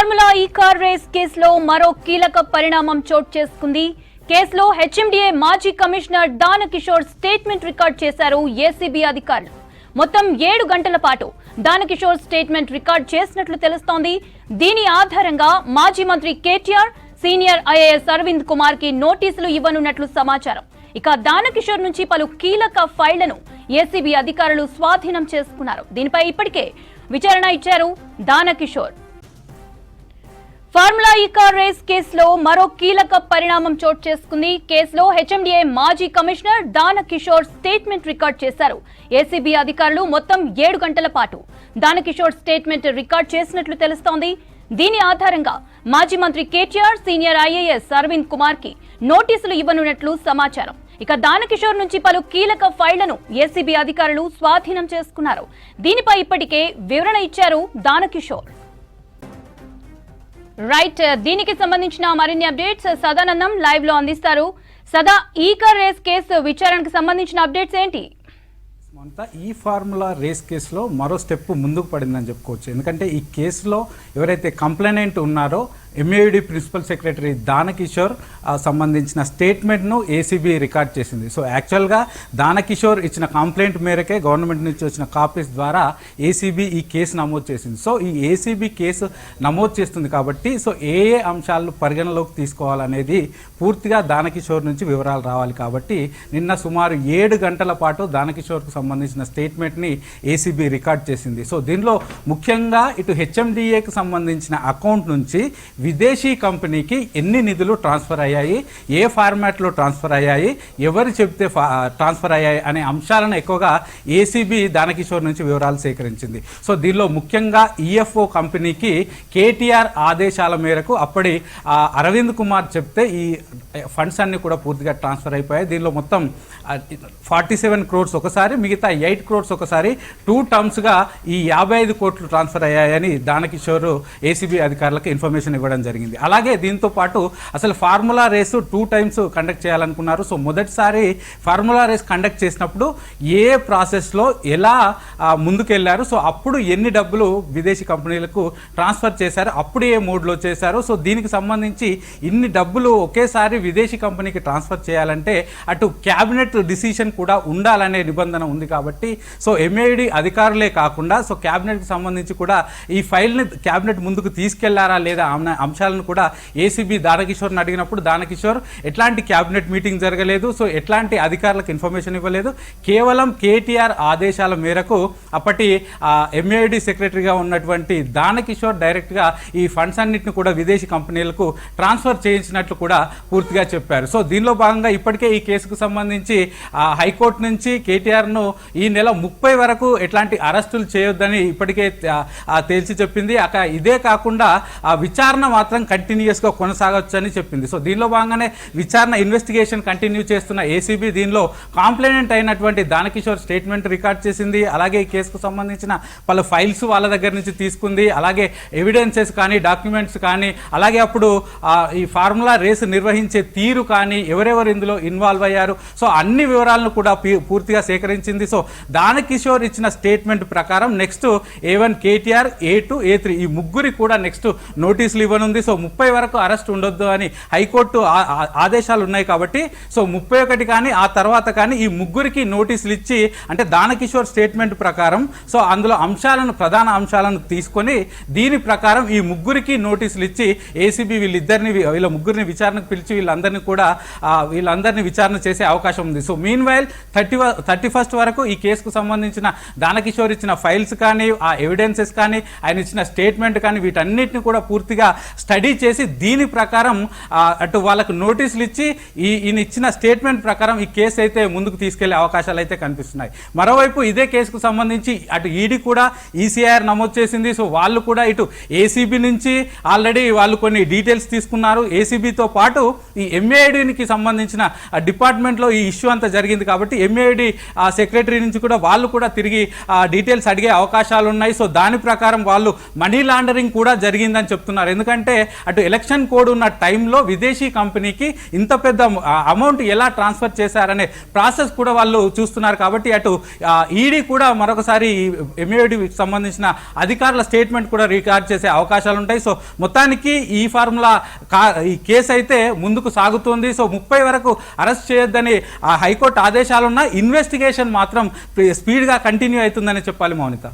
Formula ఈ car race కేసులో మరో కీలక పరిణామం చోటు చేసుకుంది. కేసులో హెచ్ఎండిఏ మాజీ కమిషనర్ దానకిషోర్ స్టేట్మెంట్ రికార్డ్ చేశారు ఏసీబీ అధికారులు. మొత్తం 7 గంటల పాటు దానకిషోర్ స్టేట్మెంట్ రికార్డ్ చేసినట్లు తెలుస్తోంది. దీని ఆధారంగా మాజీ మంత్రి కేటీఆర్, సీనియర్ ఐఏఎస్ అరవింద్ కుమార్ కి నోటీసులు ఇవ్వనున్నట్లు సమాచారం. ఇక దానకిషోర్ నుంచి పలు కీలక ఫైళ్లను ఏసీబీ అధికారులు స్వాధీనం చేసుకున్నారు. దీనిపై ఇప్పటికే విచారణ ఇచ్చారు దానకిషోర్. ఫార్ములా ఈ కార్ రేస్ కేసులో మరో కీలక పరిణామం చోటు చేసుకుంది. కేసులో హెచ్ఎండిఏ మాజీ కమిషనర్ దానకిషోర్ స్టేట్మెంట్ రికార్డ్ చేశారు ఏసీబీ అధికారులు. మొత్తం 7 గంటల పాటు దానకిషోర్ స్టేట్మెంట్ రికార్డ్ చేసినట్లు తెలుస్తోంది. దీని ఆధారంగా మాజీ మంత్రి కేటీఆర్, సీనియర్ ఐఏఎస్ అరవింద్ కుమార్ కి నోటీసులు ఇవ్వనున్నట్లు సమాచారం. ఇక దానకిషోర్ నుంచి పలు కీలక ఫైళ్లను ఏసీబీ అధికారులు స్వాధీనం చేసుకున్నారు. దీనిపై ఇప్పటికే వివరణ ఇచ్చారు దానకిషోర్. రైట్, దీనికి సంబంధించిన మరిన్ని అప్డేట్స్ సదానందం లైవ్ లో అందిస్తారు. సదా, ఈ కార్ రేస్ కేసు విచారణకు సంబంధించిన అప్డేట్స్ ఏంటి? ఈ ఫార్ములా రేస్ కేసులో మరో స్టెప్ ముందుకు పడిందని చెప్పుకోవచ్చు. ఎందుకంటే ఈ కేసులో ఎవరైతే కంప్లైనెంట్ ఉన్నారో ఎంఏడి ప్రిన్సిపల్ సెక్రటరీ దానకిషోర్ సంబంధించిన స్టేట్మెంట్ను ఏసీబీ రికార్డ్ చేసింది. సో యాక్చువల్గా దానకిషోర్ ఇచ్చిన కంప్లైంట్ మేరకే గవర్నమెంట్ నుంచి వచ్చిన కాపీస్ ద్వారా ఏసీబీ ఈ కేసు నమోదు చేసింది. సో ఈ ఏసీబీ కేసు నమోదు చేస్తుంది కాబట్టి సో ఏ అంశాలను పరిగణలోకి తీసుకోవాలనేది పూర్తిగా దానకిషోర్ నుంచి వివరాలు రావాలి. కాబట్టి నిన్న సుమారు 7 గంటల పాటు దానకిషోర్కు సంబంధించిన స్టేట్మెంట్ని ఏసీబీ రికార్డ్ చేసింది. సో దీనిలో ముఖ్యంగా ఇటు హెచ్ఎండిఏకి సంబంధించిన అకౌంట్ నుంచి విదేశీ కంపెనీకి ఎన్ని నిధులు ట్రాన్స్ఫర్ అయ్యాయి, ఏ ఫార్మాట్లో ట్రాన్స్ఫర్ అయ్యాయి, ఎవరు చెప్తే ట్రాన్స్ఫర్ అయ్యాయి అనే అంశాలను ఎక్కువగా ఏసీబీ దానకిషోర్ నుంచి వివరాలు సేకరించింది. సో దీనిలో ముఖ్యంగా ఈఎఫ్ఓ కంపెనీకి కేటీఆర్ ఆదేశాల మేరకు అప్పటి అరవింద్ కుమార్ చెప్తే ఈ ఫండ్స్ అన్ని కూడా పూర్తిగా ట్రాన్స్ఫర్ అయిపోయాయి. దీనిలో మొత్తం 47 crores ఒకసారి, మిగతా 8 crores ఒకసారి 2 termsగా ఈ 55 కోట్లు ట్రాన్స్ఫర్ అయ్యాయని దానకిషోర్ ఏసీబీ అధికారులకు ఇన్ఫర్మేషన్ ఇవ్వడం జరిగింది. అలాగే దీంతో పాటు అసలు ఫార్ములా రేసు 2 times కండక్ట్ చేయాలనుకున్నారు. సో మొదటిసారి ఫార్ములా రేస్ కండక్ట్ చేసినప్పుడు ఏ ప్రాసెస్లో ఎలా ముందుకెళ్లారు, సో అప్పుడు ఎన్ని డబ్బులు విదేశీ కంపెనీలకు ట్రాన్స్ఫర్ చేశారు, అప్పుడు ఏ మోడ్లో చేశారు, సో దీనికి సంబంధించి ఇన్ని డబ్బులు ఒకేసారి విదేశీ కంపెనీకి ట్రాన్స్ఫర్ చేయాలంటే అటు క్యాబినెట్ డిసిషన్ కూడా ఉండాలనే నిబంధన ఉంది. కాబట్టి సో ఎంఏడి అధికారులే కాకుండా సో క్యాబినెట్కి సంబంధించి కూడా ఈ ఫైల్ని క్యాబినెట్ ముందుకు తీసుకెళ్లారా లేదా అన్న అంశాలను కూడా ఏసీబీ దానకిషోర్ని అడిగినప్పుడు దానకిషోర్ ఎట్లాంటి క్యాబినెట్ మీటింగ్ జరగలేదు, సో ఎట్లాంటి అధికారులకు ఇన్ఫర్మేషన్ ఇవ్వలేదు, కేవలం కేటీఆర్ ఆదేశాల మేరకు అప్పటి ఎంఏడి సెక్రటరీగా ఉన్నటువంటి దానకిషోర్ డైరెక్ట్గా ఈ ఫండ్స్ అన్నింటిని కూడా విదేశీ కంపెనీలకు ట్రాన్స్ఫర్ చేయించినట్లు కూడా పూర్తిగా చెప్పారు. సో దీనిలో భాగంగా ఇప్పటికే ఈ కేసుకు సంబంధించి హైకోర్టు నుంచి కేటీఆర్ను ఈ నెల 30 వరకు ఎట్లాంటి అరెస్టులు చేయొద్దని ఇప్పటికే తేల్చి చెప్పింది. ఇదే కాకుండా విచారణ మాత్రం కంటిన్యూస్గా కొనసాగొచ్చని చెప్పింది. సో దీనిలో భాగంగానే విచారణ ఇన్వెస్టిగేషన్ కంటిన్యూ చేస్తున్న ఏసీబీ దీనిలో కాంప్లైనెంట్ అయినటువంటి దానకిషోర్ స్టేట్మెంట్ రికార్డ్ చేసింది. అలాగే ఈ కేసుకు సంబంధించిన పలు ఫైల్స్ వాళ్ళ దగ్గర నుంచి తీసుకుంది. అలాగే ఎవిడెన్సెస్ కానీ, డాక్యుమెంట్స్ కానీ, అలాగే అప్పుడు ఈ ఫార్ములా రేసు నిర్వహించే తీరు కానీ, ఎవరెవరు ఇందులో ఇన్వాల్వ్ అయ్యారు, సో అన్ని వివరాలను కూడా పూర్తిగా సేకరించింది. సో దానకిషోర్ ఇచ్చిన స్టేట్మెంట్ ప్రకారం next A1 KTR, A2, A3 ఈ ముగ్గురికి కూడా నెక్స్ట్ నోటీసులు ఇవ్వనుంది. సో 30 వరకు అరెస్ట్ ఉండొద్దు అని హైకోర్టు ఆదేశాలు ఉన్నాయి. కాబట్టి సో 31 కానీ ఆ తర్వాత కానీ ఈ ముగ్గురికి నోటీసులు ఇచ్చి, అంటే దానకిషోర్ స్టేట్మెంట్ ప్రకారం సో అందులో ప్రధాన అంశాలను తీసుకొని దీని ప్రకారం ఈ ముగ్గురికి నోటీసులు ఇచ్చి ఏసీబీ వీళ్ళ ముగ్గురిని విచారణకు పిలిచి వీళ్ళందరినీ విచారణ చేసే అవకాశం ఉంది. సో మీన్ వైల్ 31st వరకు ఈ కేసుకు సంబంధించిన దానకిషోర్ ఇచ్చిన ఫైల్స్ కానీ, ఆ ఎవిడెన్సెస్ కానీ, ఆయన ఇచ్చిన స్టేట్మెంట్ కానీ వీటన్నిటిని కూడా పూర్తిగా స్టడీ చేసి దీని ప్రకారం అటు వాళ్ళకు నోటీసులు ఇచ్చి ఈయన ఇచ్చిన స్టేట్మెంట్ ప్రకారం ఈ కేసు అయితే ముందుకు తీసుకెళ్లే అవకాశాలు అయితే కనిపిస్తున్నాయి. మరోవైపు ఇదే కేసుకు సంబంధించి అటు ఈడీ కూడా ఈసీఐఆర్ నమోదు చేసింది. సో వాళ్ళు కూడా ఇటు ఏసీబీ నుంచి ఆల్రెడీ వాళ్ళు కొన్ని డీటెయిల్స్ తీసుకున్నారు. ఏసీబీతో పాటు ఈ ఎంఏడికి సంబంధించిన డిపార్ట్మెంట్లో ఈ ఇష్యూ అంతా జరిగింది కాబట్టి ఎంఏడి సెక్రటరీ నుంచి కూడా వాళ్ళు కూడా తిరిగి డీటెయిల్స్ అడిగే అవకాశాలు ఉన్నాయి. సో దాని ప్రకారం వాళ్ళు మనీ లాండరింగ్ కూడా జరిగిందని చెప్తున్నారు. ఎందుకంటే ఎందుకంటే అటు ఎలక్షన్ కోడ్ ఉన్న టైంలో విదేశీ కంపెనీకి ఇంత పెద్ద అమౌంట్ ఎలా ట్రాన్స్ఫర్ చేశారనే ప్రాసెస్ కూడా వాళ్ళు చూస్తున్నారు. కాబట్టి అటు ఈడీ కూడా మరొకసారి ఎంఏడికి సంబంధించిన అధికారుల స్టేట్మెంట్ కూడా రికార్డ్ చేసే అవకాశాలు ఉంటాయి. సో మొత్తానికి ఈ ఫార్ములా ఈ కేసు అయితే ముందుకు సాగుతుంది. సో 30 వరకు అరెస్ట్ చేయొద్దని హైకోర్టు ఆదేశాలున్నా ఇన్వెస్టిగేషన్ మాత్రం స్పీడ్గా కంటిన్యూ అవుతుందని చెప్పాలి మౌనిత.